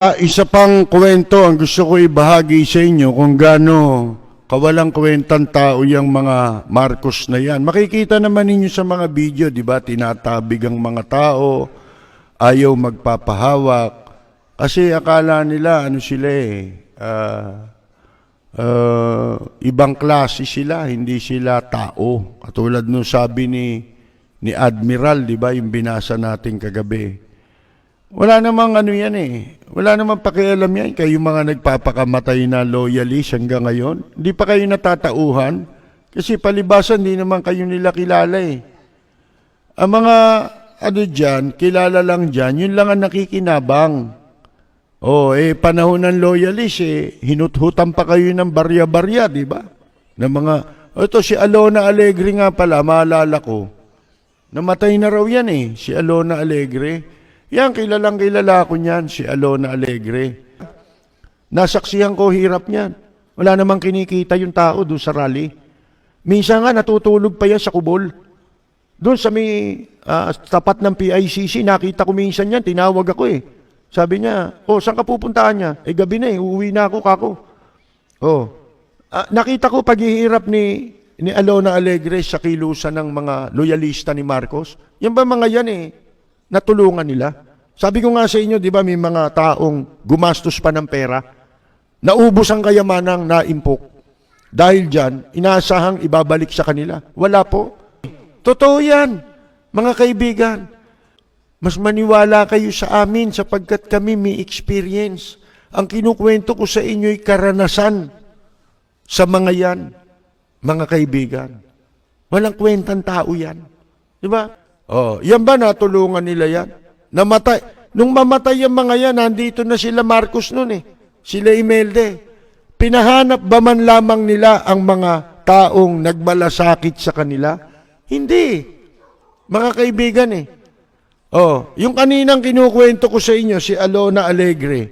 Isa pang kwento ang gusto ko ibahagi sa inyo kung gaano kawalang kwentang tao yung mga Marcos na yan. Makikita naman ninyo sa mga video, di ba? Tinatabig ang mga tao, ayaw magpapahawak. Kasi akala nila, ano sila ibang klase sila, hindi sila tao. Katulad nung sabi ni Admiral, di ba? Yung binasa natin kagabi. Wala namang ano yan Wala namang pakialam yan. Kayo mga nagpapakamatay na loyalist hanggang ngayon. Hindi pa kayo natatauhan. Kasi palibasan, hindi naman kayo nila kilala Ang mga dyan, kilala lang dyan, yun lang ang nakikinabang. Panahon ng loyalist, hinuthutan pa kayo ng barya-barya, di ba? Ng mga, ito si Alona Alegre nga pala, maalala ko. Namatay na raw yan si Alona Alegre. Yan, kilala ko niyan, si Alona Alegre. Nasaksihan ko, hirap niyan. Wala namang kinikita yung tao doon sa rally. Minsan nga, natutulog pa yan sa kubol. Doon sa may tapat ng PICC, nakita ko minsan yan, tinawag ako Sabi niya, saan ka pupuntahan niya? Gabi na uuwi na ako, kako. Nakita ko paghihirap ni Alona Alegre sa kilusan ng mga loyalista ni Marcos. Yan ba mga yan natulungan nila? Sabi ko nga sa inyo, di ba, may mga taong gumastos pa ng pera, naubos ang kayamanang naimpok. Dahil dyan, inaasahang ibabalik sa kanila. Wala po. Totoo yan, mga kaibigan. Mas maniwala kayo sa amin sapagkat kami may experience. Ang kinukwento ko sa inyo'y karanasan sa mga yan, mga kaibigan. Walang kwentang tao yan. Di ba? Yan ba natulungan nila yan? Namatay. Nung mamatay yung mga yan, nandito na sila Marcos nun Sila Imelda. Pinahanap ba man lamang nila ang mga taong nagmalasakit sa kanila? Hindi. Mga kaibigan yung kaninang kinukwento ko sa inyo, si Alona Alegre.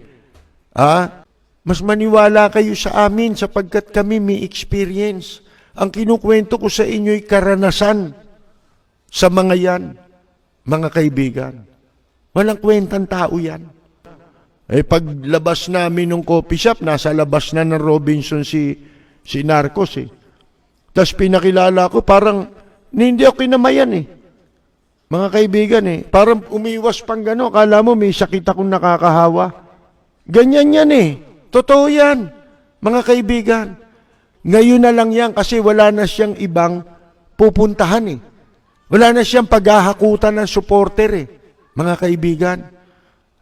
Mas maniwala kayo sa amin sapagkat kami may experience. Ang kinukwento ko sa inyo'y karanasan sa mga yan, mga kaibigan. Walang kwentang tao yan. Paglabas namin ng coffee shop, nasa labas na ng Robinson si Narcos Tapos pinakilala ko, parang hindi ako kinamayan Mga kaibigan parang umiwas pang gano'n. Kala mo may sakit akong nakakahawa. Ganyan yan Totoo yan, mga kaibigan. Ngayon na lang yan kasi wala na siyang ibang pupuntahan Wala na siyang paghahakutan ng supporter mga kaibigan.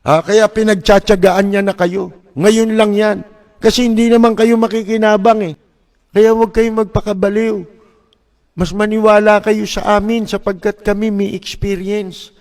Kaya pinagtsatsagaan niya na kayo. Ngayon lang yan. Kasi hindi naman kayo makikinabang Kaya huwag kayong magpakabaliw. Mas maniwala kayo sa amin sapagkat kami may experience.